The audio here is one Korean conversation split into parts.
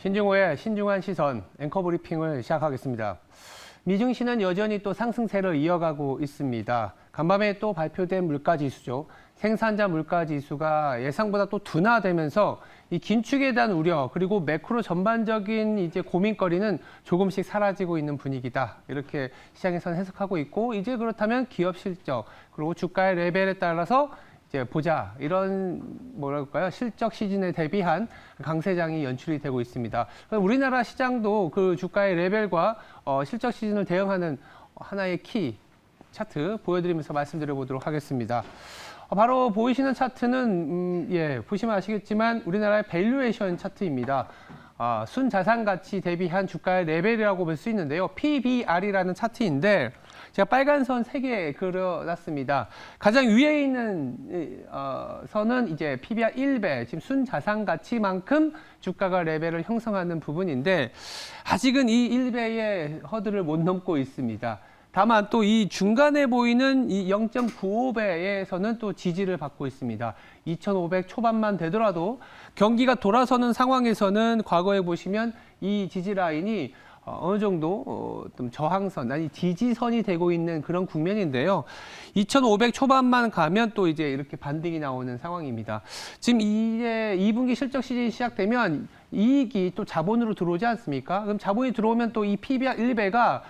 신중호의 신중한 시선 앵커 브리핑을 시작하겠습니다. 미증시는 여전히 또 상승세를 이어가고 있습니다. 간밤에 또 발표된 물가지수죠. 생산자 물가지수가 예상보다 또 둔화되면서 이 긴축에 대한 우려 그리고 매크로 전반적인 이제 고민거리는 조금씩 사라지고 있는 분위기다. 이렇게 시장에서는 해석하고 있고 이제 그렇다면 기업 실적 그리고 주가의 레벨에 따라서 이제 보자 이런 뭐랄까요 실적 시즌에 대비한 강세장이 연출이 되고 있습니다. 우리나라 시장도 그 주가의 레벨과 실적 시즌을 대응하는 하나의 키 차트 보여드리면서 말씀드려보도록 하겠습니다. 바로 보이시는 차트는 보시면 아시겠지만 우리나라의 밸류에이션 차트입니다. 순자산 가치 대비한 주가의 레벨이라고 볼 수 있는데요. PBR이라는 차트인데 제가 빨간 선 3개 그려놨습니다. 가장 위에 있는 선은 이제 PBR 1배, 지금 순자산 가치만큼 주가가 레벨을 형성하는 부분인데 아직은 이 1배의 허들을 못 넘고 있습니다. 다만 또 이 중간에 보이는 이 0.95배에서는 또 지지를 받고 있습니다. 2,500 초반만 되더라도 경기가 돌아서는 상황에서는 과거에 보시면 이 지지 라인이 어느 정도 좀 저항선, 아니 지지선이 되고 있는 그런 국면인데요. 2,500 초반만 가면 또 이제 이렇게 반등이 나오는 상황입니다. 지금 이제 2분기 실적 시즌이 시작되면 이익이 또 자본으로 들어오지 않습니까? 그럼 자본이 들어오면 또 이 PBR 1배가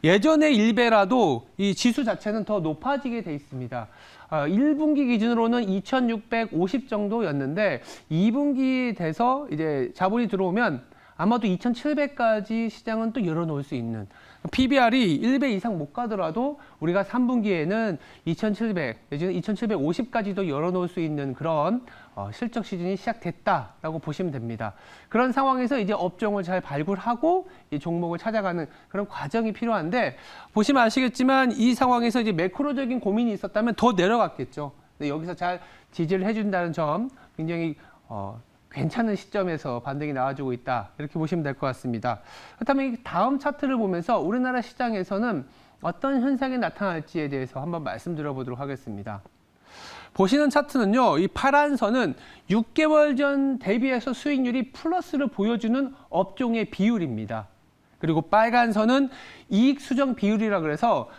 예전의 1배라도 이 지수 자체는 더 높아지게 돼 있습니다. 1분기 기준으로는 2,650 정도였는데 2분기 돼서 이제 자본이 들어오면 아마도 2,700까지 시장은 또 열어놓을 수 있는 PBR이 1배 이상 못 가더라도 우리가 3분기에는 2,700 내지는 2,750까지도 열어놓을 수 있는 그런 실적 시즌이 시작됐다라고 보시면 됩니다. 그런 상황에서 이제 업종을 잘 발굴하고 이 종목을 찾아가는 그런 과정이 필요한데 보시면 아시겠지만 이 상황에서 이제 매크로적인 고민이 있었다면 더 내려갔겠죠. 근데 여기서 잘 지지를 해준다는 점 굉장히 괜찮은 시점에서 반등이 나와주고 있다. 이렇게 보시면 될 것 같습니다. 그렇다면 다음 차트를 보면서 우리나라 시장에서는 어떤 현상이 나타날지에 대해서 한번 말씀드려보도록 하겠습니다. 보시는 차트는요, 이 파란 선은 6개월 전 대비해서 수익률이 플러스를 보여주는 업종의 비율입니다. 그리고 빨간 선은 이익 수정 비율이라 그래서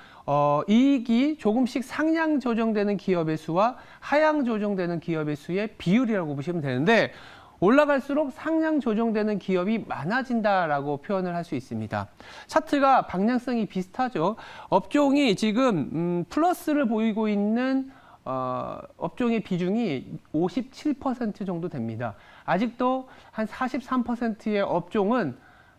이익이 조금씩 상향 조정되는 기업의 수와 하향 조정되는 기업의 수의 비율이라고 보시면 되는데 올라갈수록 상향 조정되는 기업이 많아진다라고 표현을 할 수 있습니다. 차트가 방향성이 비슷하죠. 업종이 지금 플러스를 보이고 있는 업종의 비중이 57% 정도 됩니다. 아직도 한 43%의 업종은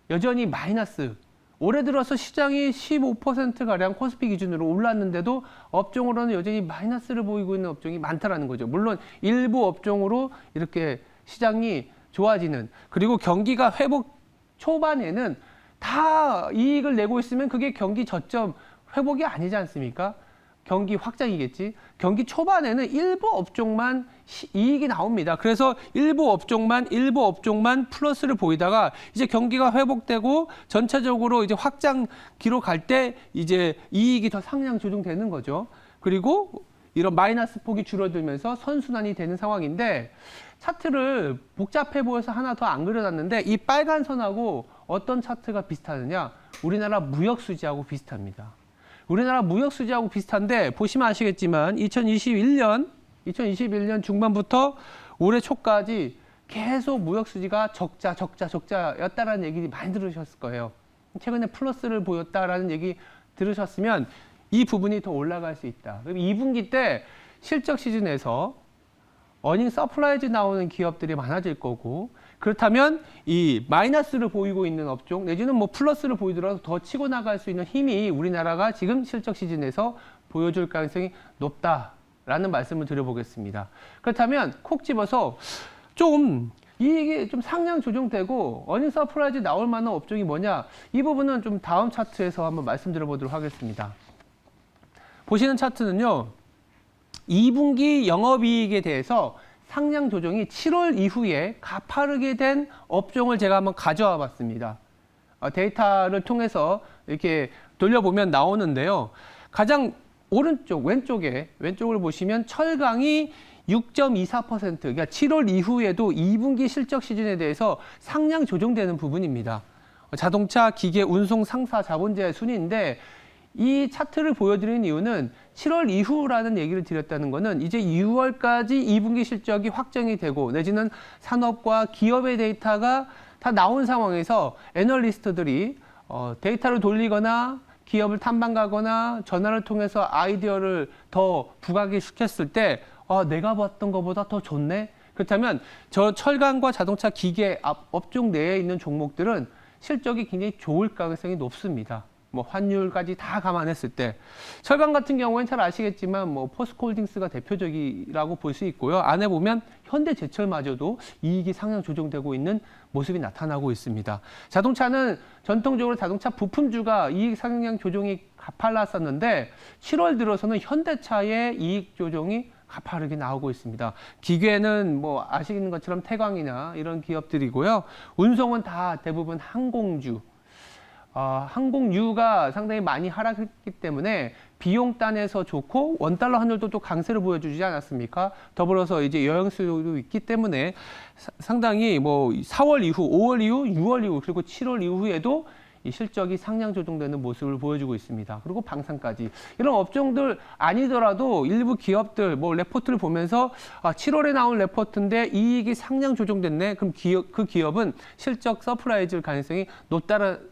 여전히 마이너스. 올해 들어서 시장이 15%가량 코스피 기준으로 올랐는데도 업종으로는 여전히 마이너스를 보이고 있는 업종이 많다라는 거죠. 물론 일부 업종으로 이렇게 시장이 좋아지는 그리고 경기가 회복 초반에는 다 이익을 내고 있으면 그게 경기 저점 회복이 아니지 않습니까? 경기 확장이겠지. 경기 초반에는 일부 업종만 이익이 나옵니다. 그래서 일부 업종만 플러스를 보이다가 이제 경기가 회복되고 전체적으로 이제 확장기로 갈 때 이제 이익이 더 상향 조정되는 거죠. 그리고 이런 마이너스 폭이 줄어들면서 선순환이 되는 상황인데 차트를 복잡해 보여서 하나 더 안 그려놨는데 이 빨간 선하고 어떤 차트가 비슷하느냐? 우리나라 무역 수지하고 비슷합니다. 우리나라 무역 수지하고 비슷한데 보시면 아시겠지만 2021년 중반부터 올해 초까지 계속 무역 수지가 적자였다라는 얘기 많이 들으셨을 거예요. 최근에 플러스를 보였다라는 얘기 들으셨으면 이 부분이 더 올라갈 수 있다. 그럼 2분기 때 실적 시즌에서 어닝 서프라이즈 나오는 기업들이 많아질 거고 그렇다면 이 마이너스를 보이고 있는 업종 내지는 뭐 플러스를 보이더라도 더 치고 나갈 수 있는 힘이 우리나라가 지금 실적 시즌에서 보여줄 가능성이 높다라는 말씀을 드려보겠습니다. 그렇다면 콕 집어서 좀 이익이 좀 상향 조정되고 어닝 서프라이즈 나올 만한 업종이 뭐냐 이 부분은 좀 다음 차트에서 한번 말씀드려보도록 하겠습니다. 보시는 차트는요. 2분기 영업이익에 대해서 상향 조정이 7월 이후에 가파르게 된 업종을 제가 한번 가져와 봤습니다. 데이터를 통해서 이렇게 돌려보면 나오는데요. 가장 왼쪽을 보시면 철강이 6.24%, 그러니까 7월 이후에도 2분기 실적 시즌에 대해서 상향 조정되는 부분입니다. 자동차, 기계, 운송, 상사, 자본재 순위인데 이 차트를 보여드리는 이유는 7월 이후라는 얘기를 드렸다는 거는 이제 6월까지 2분기 실적이 확정이 되고 내지는 산업과 기업의 데이터가 다 나온 상황에서 애널리스트들이 데이터를 돌리거나 기업을 탐방가거나 전화를 통해서 아이디어를 더 부각을 시켰을 때 내가 봤던 것보다 더 좋네? 그렇다면 저 철강과 자동차 기계 업종 내에 있는 종목들은 실적이 굉장히 좋을 가능성이 높습니다. 뭐 환율까지 다 감안했을 때 철강 같은 경우에는 잘 아시겠지만 뭐 포스코홀딩스가 대표적이라고 볼 수 있고요. 안에 보면 현대제철마저도 이익이 상향 조정되고 있는 모습이 나타나고 있습니다. 자동차는 전통적으로 자동차 부품주가 이익 상향 조정이 가팔랐었는데 7월 들어서는 현대차의 이익 조정이 가파르게 나오고 있습니다. 기계는 뭐 아시는 것처럼 태광이나 이런 기업들이고요. 운송은 다 대부분 항공주. 항공유가 상당히 많이 하락했기 때문에 비용단에서 좋고 원달러 환율도 또 강세를 보여주지 않았습니까? 더불어서 이제 여행 수요도 있기 때문에 상당히 뭐 4월 이후, 5월 이후, 6월 이후 그리고 7월 이후에도 이 실적이 상향 조정되는 모습을 보여주고 있습니다. 그리고 방산까지 이런 업종들 아니더라도 일부 기업들 뭐 레포트를 보면서 7월에 나온 레포트인데 이익이 상향 조정됐네. 그럼 그 기업은 실적 서프라이즈일 가능성이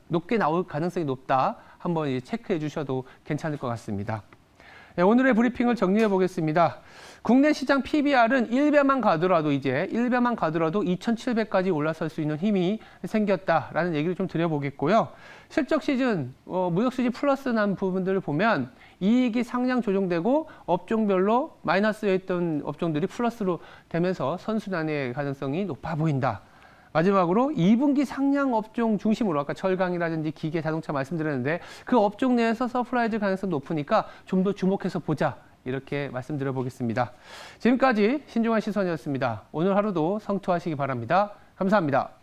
높게 나올 가능성이 높다. 한번 체크해 주셔도 괜찮을 것 같습니다. 네, 오늘의 브리핑을 정리해 보겠습니다. 국내 시장 PBR은 1배만 가더라도 2,700까지 올라설 수 있는 힘이 생겼다라는 얘기를 좀 드려보겠고요. 실적 시즌, 무역수지 플러스 난 부분들을 보면 이익이 상향 조정되고 업종별로 마이너스였던 업종들이 플러스로 되면서 선순환의 가능성이 높아 보인다. 마지막으로 2분기 상향 업종 중심으로 아까 철강이라든지 기계, 자동차 말씀드렸는데 그 업종 내에서 서프라이즈 가능성 높으니까 좀 더 주목해서 보자. 이렇게 말씀드려 보겠습니다. 지금까지 신중한 시선이었습니다. 오늘 하루도 성투하시기 바랍니다. 감사합니다.